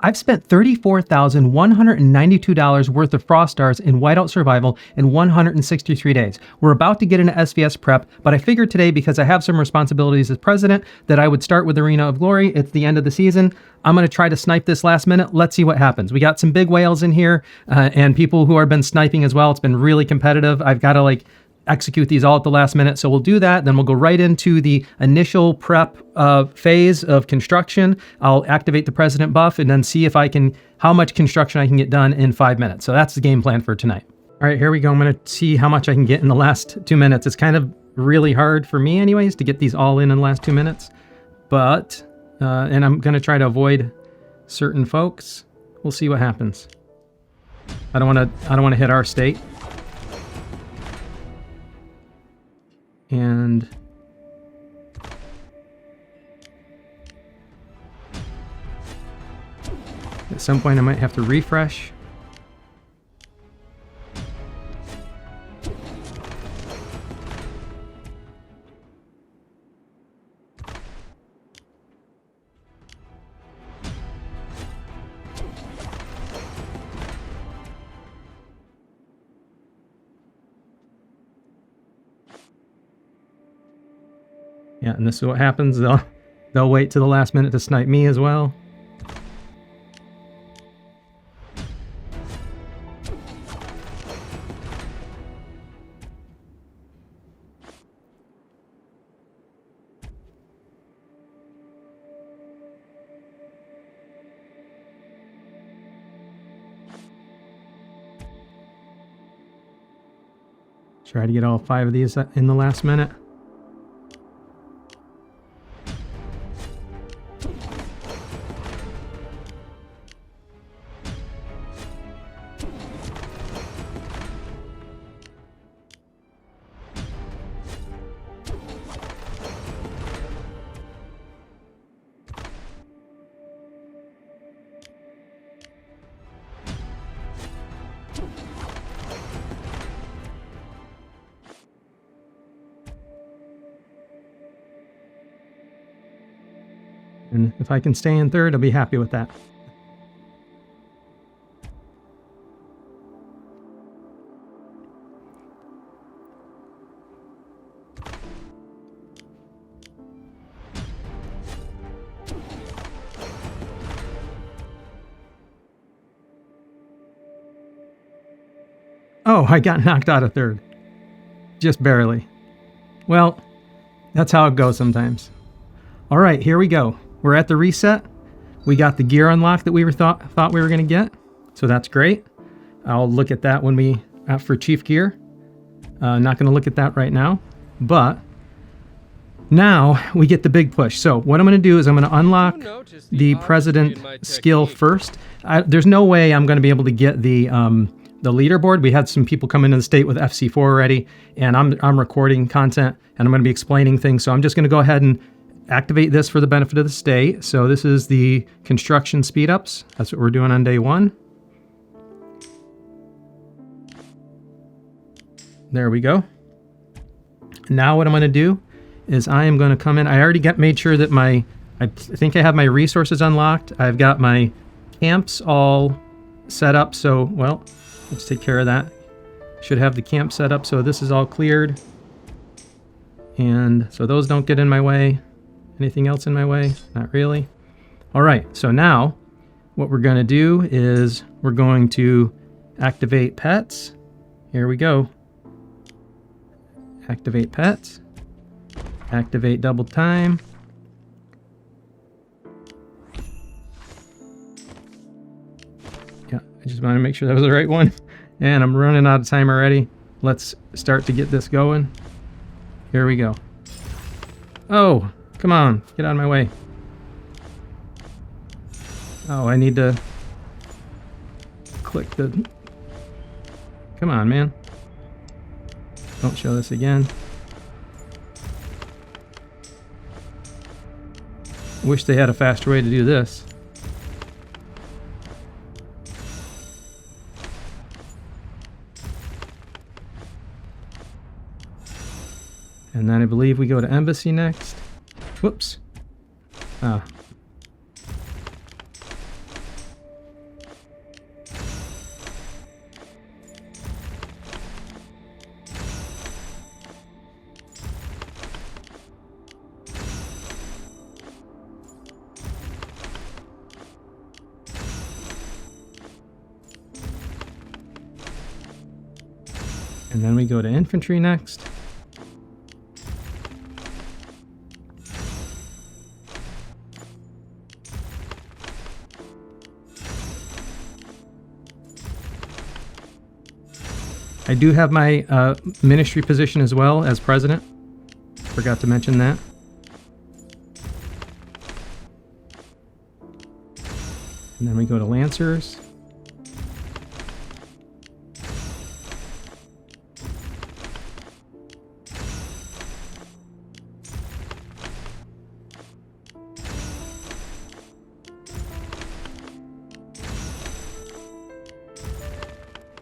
I've spent $34,192 worth of Frost Stars in Whiteout Survival in 163 days. We're about to get into SvS prep, but I figured today, because I have some responsibilities as president, that I would start with Arena of Glory. It's the end of the season. I'm going to try to snipe this last minute. Let's see what happens. We got some big whales in here and people who have been sniping as well. It's been really competitive. I've got to execute these all at the last minute. So we'll do that. Then we'll go right into the initial prep phase of construction. I'll activate the president buff and then see if how much construction I can get done in 5 minutes. So that's the game plan for tonight. All right, here we go. I'm going to see how much I can get in the last 2 minutes. It's kind of really hard for me anyways to get these all in the last 2 minutes, but, and I'm going to try to avoid certain folks. We'll see what happens. I don't want to hit our state. And at some point I might have to refresh. Yeah, and this is what happens. They'll wait to the last minute to snipe me as well. Try to get all 5 of these in the last minute. And if I can stay in third, I'll be happy with that. Oh, I got knocked out of third. Just barely. Well, that's how it goes sometimes. All right, here we go. We're at the reset. We got the gear unlock that we thought we were going to get, so that's great. I'll look at that when we for chief gear. Not going to look at that right now, but now we get the big push. So what I'm going to do is I'm going to unlock the president skill first. There's no way I'm going to be able to get the leaderboard. We had some people come into the state with FC4 already, and I'm recording content and I'm going to be explaining things. So I'm just going to go ahead and activate this for the benefit of the state. So this is the construction speed ups. That's what we're doing on day 1. There we go. Now what I'm going to do is I am going to come in. I already made sure that I think I have my resources unlocked. I've got my camps all set up. So, well, let's take care of that. Should have the camp set up. So this is all cleared. And so those don't get in my way. Anything else in my way? Not really. All right, so now what we're going to do is we're going to activate pets. Here we go. Activate pets. Activate double time. Yeah, I just want to make sure that was the right one. And I'm running out of time already. Let's start to get this going. Here we go. Oh! Come on, get out of my way. Oh, I need to click the... Come on, man. Don't show this again. Wish they had a faster way to do this. And then I believe we go to Embassy next. Whoops. Ah. And then we go to infantry next. I do have my ministry position as well as president. Forgot to mention that. And then we go to Lancers.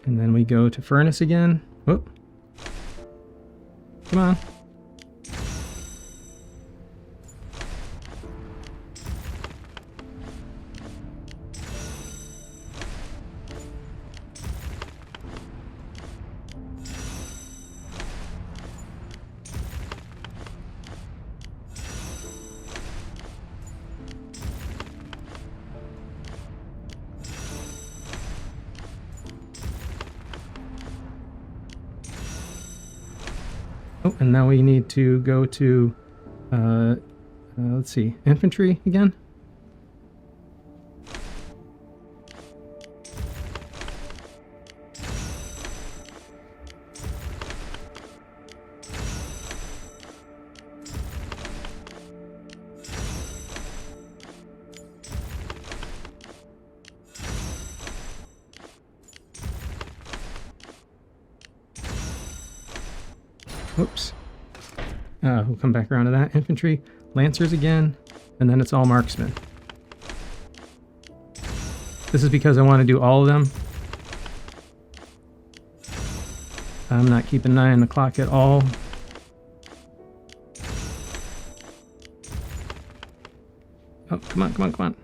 And then we go to Furnace again. Whoop. Come on. Oh, and now we need to go to, let's see, infantry again. Whoops. We'll come back around to that. Infantry, Lancers again, and then it's all marksmen. This is because I want to do all of them. I'm not keeping an eye on the clock at all. Oh, come on, come on, come on.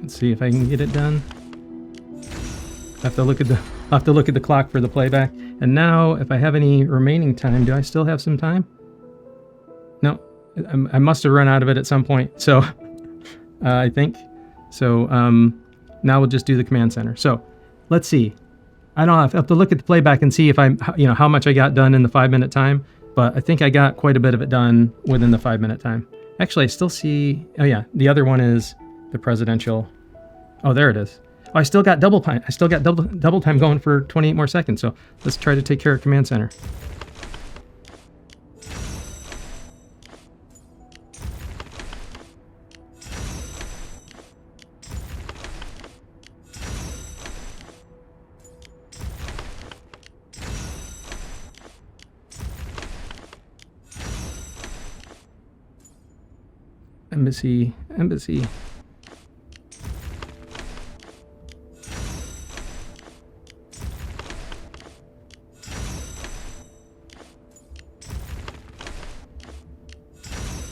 Let's see if I can get it done. I have to look at the clock for the playback. And now, if I have any remaining time, do I still have some time? No, I must have run out of it at some point. So, I think. So, now we'll just do the command center. So, let's see. I don't know. I have to look at the playback and see if how much I got done in the 5-minute time. But I think I got quite a bit of it done within the 5-minute time. Actually, I still see. Oh yeah, the other one is the presidential. Oh, there it is. Oh, I still got double time. I still got double time going for 28 more seconds. So let's try to take care of command center. Embassy.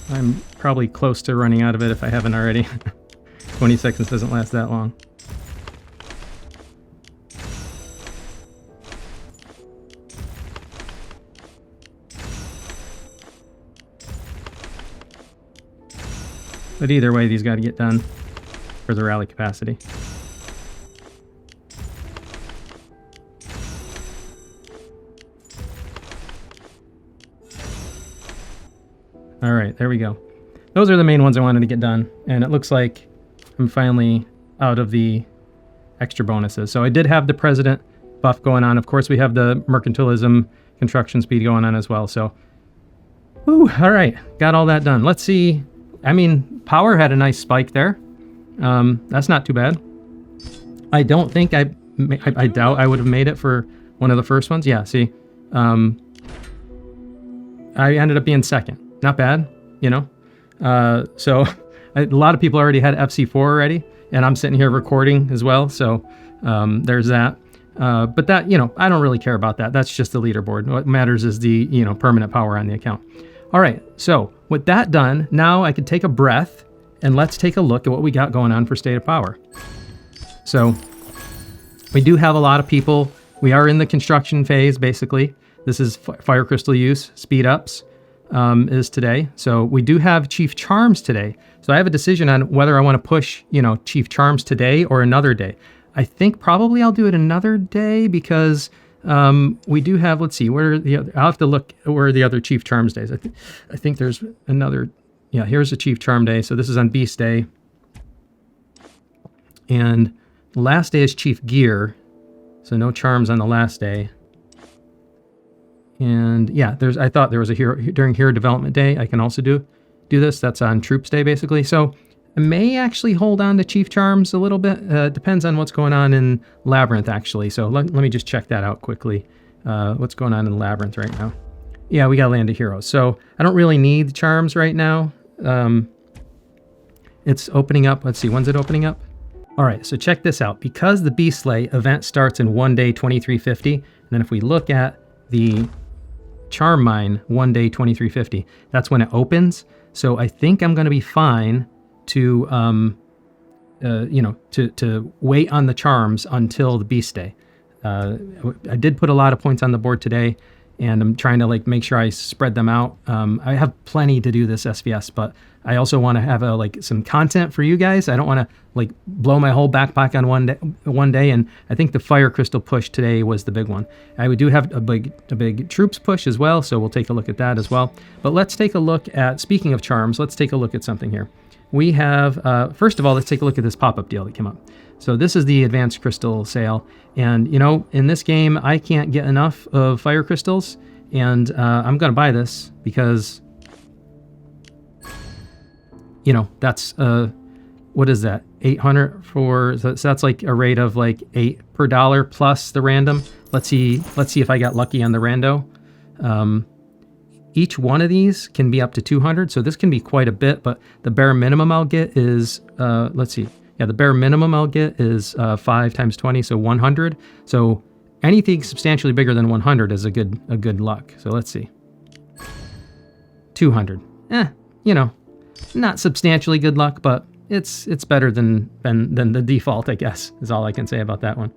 I'm probably close to running out of it if I haven't already. 20 seconds doesn't last that long. But either way, these got to get done for the rally capacity. All right, there we go. Those are the main ones I wanted to get done, and it looks like I'm finally out of the extra bonuses. So I did have the president buff going on. Of course, we have the mercantilism construction speed going on as well. So, whew, all right, got all that done. Let's see. I mean, power had a nice spike there. That's not too bad. I don't think I doubt I would have made it for one of the first ones. Yeah, see. I ended up being second. Not bad, you know. So a lot of people already had FC4 already, and I'm sitting here recording as well. So there's that. But that, you know, I don't really care about that. That's just the leaderboard. What matters is the, you know, permanent power on the account. All right. So with that done, now I could take a breath and let's take a look at what we got going on for state of power. So we do have a lot of people. We are in the construction phase, basically. This is fire crystal use, speed ups is today. So we do have Chief Charms today. So I have a decision on whether I want to push, you know, Chief Charms today or another day. I think probably I'll do it another day because we do have, let's see, where are the other, I'll have to look where are the other Chief Charms days. I think there's another, yeah, here's a Chief Charm day. So this is on Beast Day. And the last day is Chief Gear. So no charms on the last day. And yeah, I thought there was a hero during Hero Development Day. I can also do this. That's on Troops Day, basically. So I may actually hold on to Chief Charms a little bit. Depends on what's going on in Labyrinth, actually. So let me just check that out quickly. What's going on in Labyrinth right now? Yeah, we got Land of Heroes. So I don't really need the charms right now. It's opening up. Let's see, when's it opening up? All right, so check this out. Because the Beast Slay event starts in 1 day 2350, and then if we look at the Charm Mine 1 day 2350, that's when it opens. So I think I'm going to be fine to you know, to wait on the charms until the Beast Day. I did put a lot of points on the board today, and I'm trying to like make sure I spread them out. I have plenty to do this SvS, but I also want to have some content for you guys. I don't want to like blow my whole backpack on one day. And I think the Fire Crystal push today was the big one. I do have a big Troops push as well, so we'll take a look at that as well. But let's take a look at, speaking of charms, let's take a look at something here. We have, first of all, let's take a look at this pop-up deal that came up. So this is the Advanced Crystal sale. And, you know, in this game, I can't get enough of Fire Crystals. And I'm going to buy this because, you know, that's, what is that? 800 for, so that's like a rate of like 8 per dollar plus the random. Let's see if I got lucky on the rando. Each one of these can be up to 200, so this can be quite a bit, but the bare minimum I'll get is, let's see. Yeah, the bare minimum I'll get is 5 times 20, so 100. So anything substantially bigger than 100 is a good luck. So let's see. 200. You know, not substantially good luck, but it's better than the default, I guess, is all I can say about that one.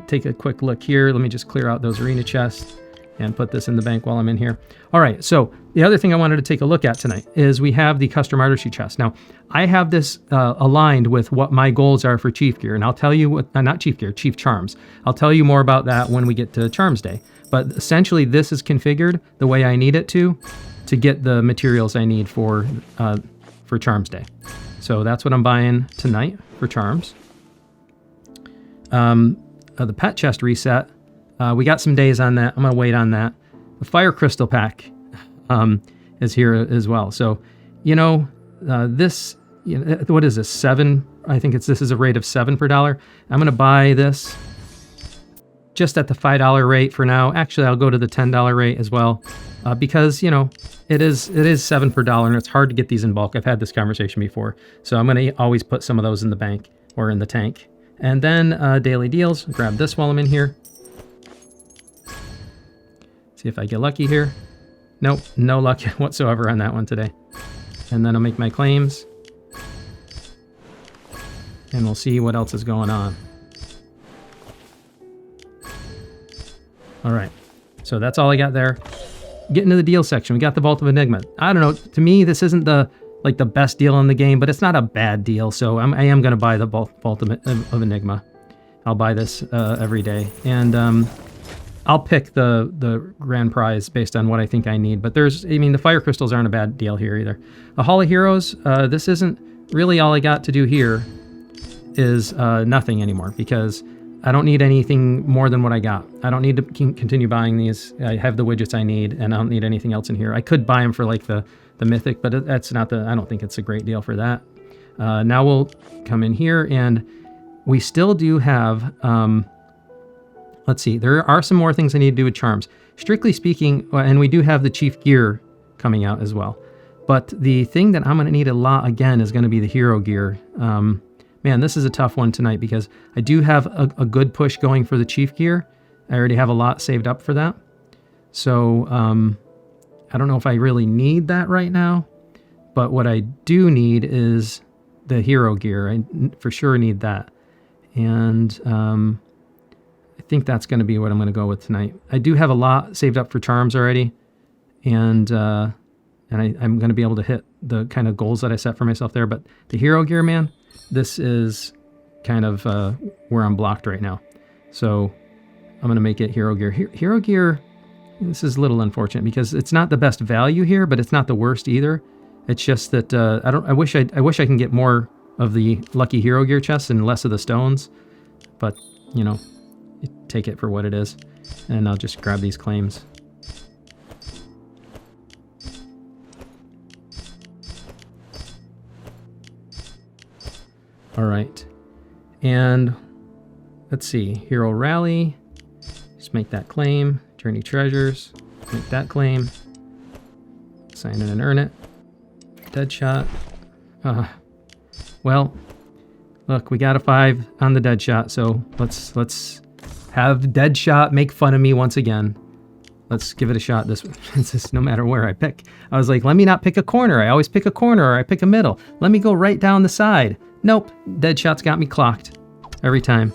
Take a quick look here. Let me just clear out those arena chests and put this in the bank while I'm in here. All right, so the other thing I wanted to take a look at tonight is we have the custom artistry chest. Now, I have this aligned with what my goals are for Chief Gear, and I'll tell you what, not Chief Gear, Chief Charms. I'll tell you more about that when we get to Charms Day. But essentially, this is configured the way I need it to get the materials I need for Charms Day. So that's what I'm buying tonight for Charms. The pet chest reset. We got some days on that. I'm going to wait on that. The Fire Crystal pack is here as well. So, you know, this, you know, what is this? 7? I think this is a rate of 7 per dollar. I'm going to buy this just at the $5 rate for now. Actually, I'll go to the $10 rate as well because, you know, it is 7 per dollar and it's hard to get these in bulk. I've had this conversation before. So I'm going to always put some of those in the bank or in the tank. And then daily deals. Grab this while I'm in here. See if I get lucky here. Nope, no luck whatsoever on that one today. And then I'll make my claims. And we'll see what else is going on. All right, so that's all I got there. Get into the deal section. We got the Vault of Enigma. I don't know, to me, this isn't the best deal in the game, but it's not a bad deal. So I am going to buy the Vault of Enigma. I'll buy this every day. And I'll pick the grand prize based on what I think I need. But the Fire Crystals aren't a bad deal here either. The Hall of Heroes, this isn't really all I got to do here is nothing anymore because I don't need anything more than what I got. I don't need to continue buying these. I have the widgets I need and I don't need anything else in here. I could buy them for like the Mythic, but that's not I don't think it's a great deal for that. Now we'll come in here and we still do have let's see. There are some more things I need to do with charms. Strictly speaking, and we do have the Chief Gear coming out as well. But the thing that I'm going to need a lot again is going to be the Hero Gear. Man, this is a tough one tonight because I do have a good push going for the Chief Gear. I already have a lot saved up for that. So I don't know if I really need that right now. But what I do need is the Hero Gear. I for sure need that. And I think that's going to be what I'm going to go with tonight. I do have a lot saved up for charms already. And I'm going to be able to hit the kind of goals that I set for myself there. But the Hero Gear, man, this is kind of where I'm blocked right now. So I'm going to make it Hero Gear. Hero Gear, this is a little unfortunate because it's not the best value here, but it's not the worst either. It's just that I wish I can get more of the Lucky Hero Gear chests and less of the stones. But, you know, you take it for what it is. And I'll just grab these claims. All right, and let's see, Hero Rally, just make that claim, Journey Treasures, make that claim, sign in and earn it, Deadshot, well, look, we got a 5 on the Deadshot, so let's have Deadshot make fun of me once again. Let's give it a shot. This is no matter where I pick. I was like, let me not pick a corner. I always pick a corner or I pick a middle. Let me go right down the side. Nope, Deadshot's got me clocked every time.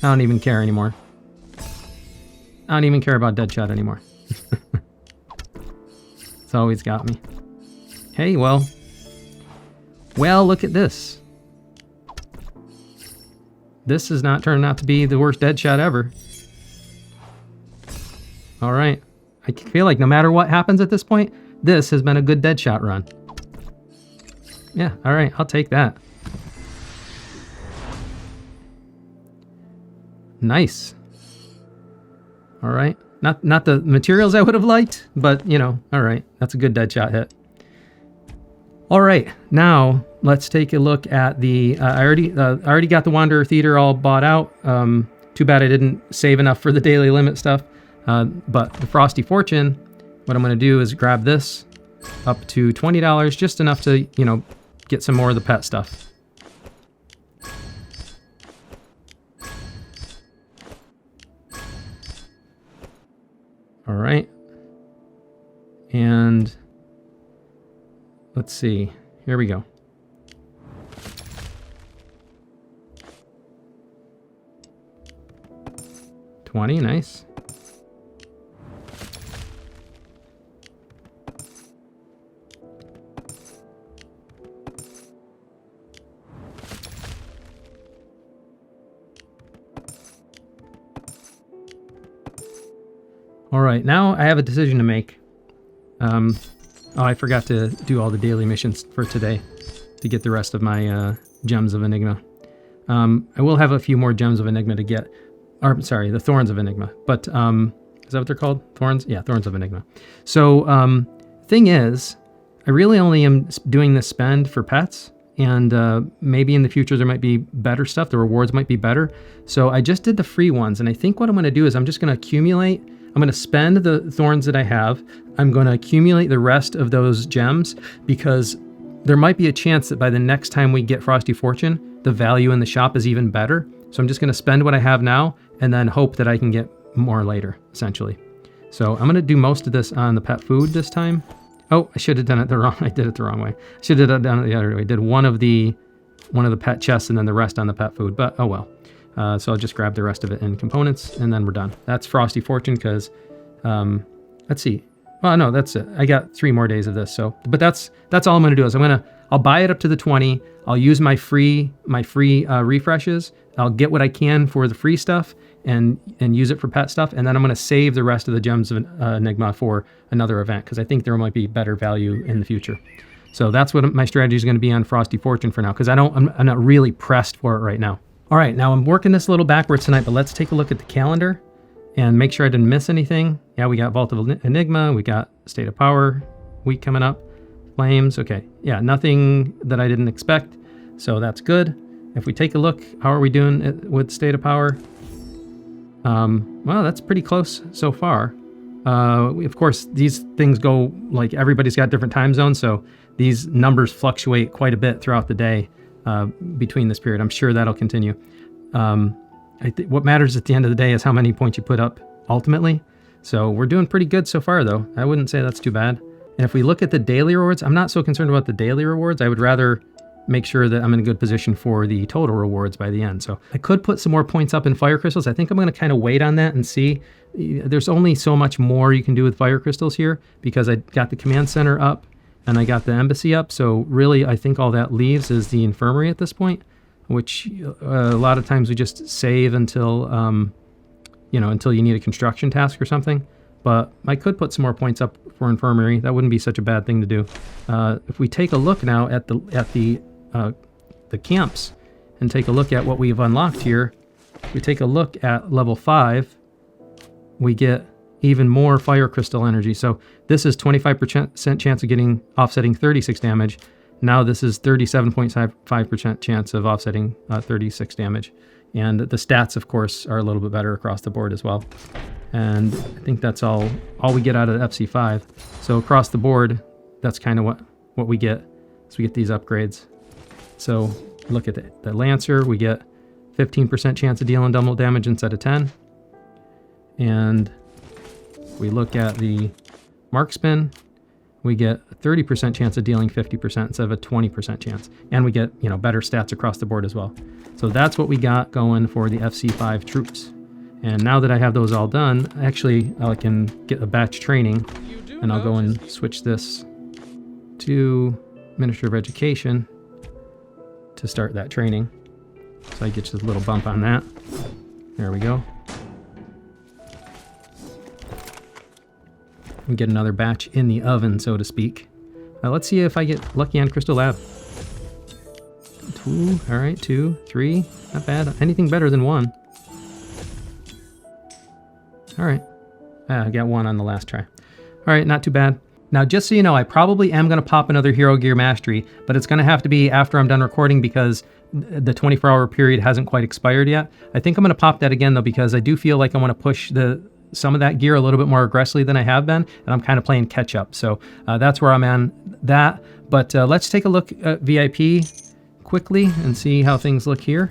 I don't even care anymore. I don't even care about Deadshot anymore. It's always got me. Hey, well, look at this. This is not turning out to be the worst Deadshot ever. All right. I feel like no matter what happens at this point, this has been a good Deadshot run. Yeah, all right. I'll take that. Nice. All right. Not the materials I would have liked, but, you know, all right. That's a good Deadshot hit. All right, now let's take a look at the, I already got the Wanderer Theater all bought out. Too bad I didn't save enough for the daily limit stuff. But the Frosty Fortune, what I'm gonna do is grab this up to $20, just enough to, you know, get some more of the pet stuff. All right, and let's see, here we go. $20, nice. All right, now I have a decision to make. Oh, I forgot to do all the daily missions for today to get the rest of my Gems of Enigma. I will have a few more Gems of Enigma to get. Or, sorry, the Thorns of Enigma. But, is that what they're called? Thorns? Yeah, Thorns of Enigma. So, thing is, I really only am doing this spend for pets. And maybe in the future there might be better stuff. The rewards might be better. So I just did the free ones. And I think what I'm going to do is I'm just going to accumulate. I'm going to spend the thorns that I have. I'm going to accumulate the rest of those gems because there might be a chance that by the next time we get Frosty Fortune, the value in the shop is even better. So I'm just going to spend what I have now and then hope that I can get more later, essentially. So I'm going to do most of this on the pet food this time. Oh, I should have done it I did it the wrong way. I should have done it the other way. I did one of the pet chests and then the rest on the pet food, but oh well. So I'll just grab the rest of it in components and then we're done. That's Frosty Fortune because, let's see. Well, no, that's it. I got 3 more days of this. So, but that's all I'm going to do is I'll buy it up to the 20. I'll use my free refreshes. I'll get what I can for the free stuff and use it for pet stuff. And then I'm going to save the rest of the Gems of Enigma for another event because I think there might be better value in the future. So that's what my strategy is going to be on Frosty Fortune for now because I'm not really pressed for it right now. All right, now I'm working this a little backwards tonight, but let's take a look at the calendar and make sure I didn't miss anything. Yeah, we got Vault of Enigma, we got State of Power week coming up, Flames, okay. Yeah, nothing that I didn't expect, so that's good. If we take a look, how are we doing with state of power? Well, that's pretty close so far. Of course, these things go, like, everybody's got different time zones, so these numbers fluctuate quite a bit throughout the day between this period. I'm sure that'll continue. What matters at the end of the day is how many points you put up ultimately. So we're doing pretty good so far, though. I wouldn't say that's too bad. And if we look at the daily rewards, I'm not so concerned about the daily rewards. I would rather make sure that I'm in a good position for the total rewards by the end. So I could put some more points up in fire crystals. I think I'm going to kind of wait on that and see. There's only so much more you can do with fire crystals here because I got the command center up and I got the embassy up. So really, I think all that leaves is the infirmary at this point, which a lot of times we just save until, until you need a construction task or something. But I could put some more points up for infirmary. That wouldn't be such a bad thing to do. If we take a look now at the camps and take a look at what we've unlocked here, if we take a look at level 5, we get even more fire crystal energy. So this is 25% chance of getting offsetting 36 damage. Now this is 37.5% chance of offsetting 36 damage. And the stats, of course, are a little bit better across the board as well. And I think that's all we get out of the FC5. So across the board, that's kind of what we get. So we get these upgrades. So look at the Lancer, we get 15% chance of dealing double damage instead of 10. And we look at the Marksman, we get a 30% chance of dealing 50% instead of a 20% chance. And we get, better stats across the board as well. So that's what we got going for the FC5 troops. And now that I have those all done, actually I can get a batch training, and I'll go and switch this to Minister of Education to start that training. So I get just a little bump on that. There we go. We get another batch in the oven, so to speak. Let's see if I get lucky on Crystal Lab. 2, all right, 2, 3, not bad. Anything better than 1. All right, I got 1 on the last try. All right, not too bad. Now, just so you know, I probably am going to pop another Hero Gear Mastery, but it's going to have to be after I'm done recording because the 24-hour period hasn't quite expired yet. I think I'm going to pop that again, though, because I do feel like I want to push some of that gear a little bit more aggressively than I have been, and I'm kind of playing catch up. So that's where I'm on that. But let's take a look at VIP quickly and see how things look here.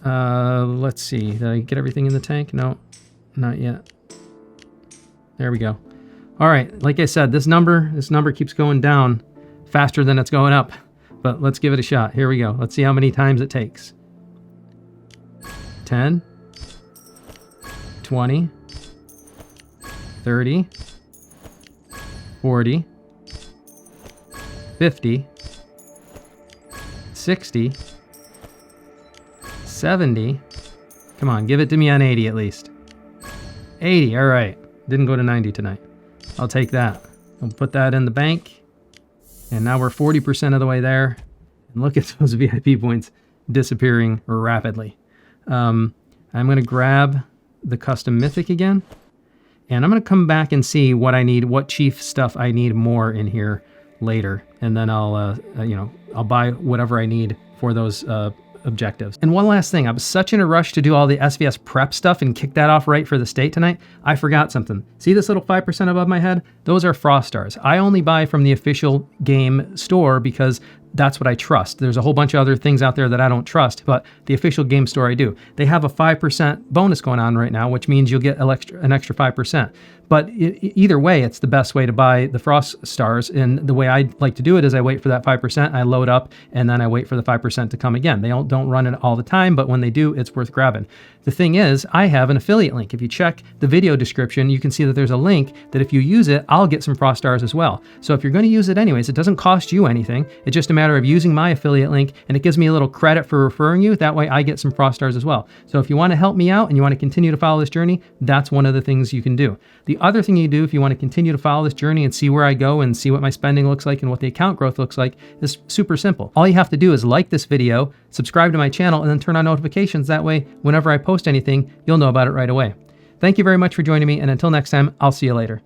Let's see. Did I get everything in the tank? No, not yet. There we go. All right, like I said, this number keeps going down faster than it's going up, but let's give it a shot. Here we go. Let's see how many times it takes. 10, 20, 30, 40, 50, 60, 70. Come on, give it to me on 80 at least. 80, all right. Didn't go to 90 tonight. I'll take that. I'll put that in the bank. And now we're 40% of the way there. And look at those VIP points disappearing rapidly. I'm going to grab the custom mythic again. And I'm going to come back and see what I need, what chief stuff I need more in here later. And then I'll buy whatever I need for those objectives. And one last thing, I was such in a rush to do all the SvS prep stuff and kick that off right for the state tonight, I forgot something. See this little 5% above my head? Those are Frost Stars. I only buy from the official game store because that's what I trust. There's a whole bunch of other things out there that I don't trust, but the official game store I do. They have a 5% bonus going on right now, which means you'll get an extra 5%. But either way, it's the best way to buy the Frost Stars. And the way I like to do it is I wait for that 5%, I load up, and then I wait for the 5% to come again. They don't run it all the time, but when they do, it's worth grabbing. The thing is, I have an affiliate link. If you check the video description, you can see that there's a link that if you use it, I'll get some Frost Stars as well. So if you're going to use it anyways, it doesn't cost you anything. It's just a matter of using my affiliate link, and it gives me a little credit for referring you. That way I get some Frost Stars as well. So if you want to help me out and you want to continue to follow this journey, that's one of the things you can do. The other thing you do if you want to continue to follow this journey and see where I go and see what my spending looks like and what the account growth looks like is super simple. All you have to do is like this video, subscribe to my channel, and then turn on notifications. That way, whenever I post anything, you'll know about it right away. Thank you very much for joining me, and until next time, I'll see you later.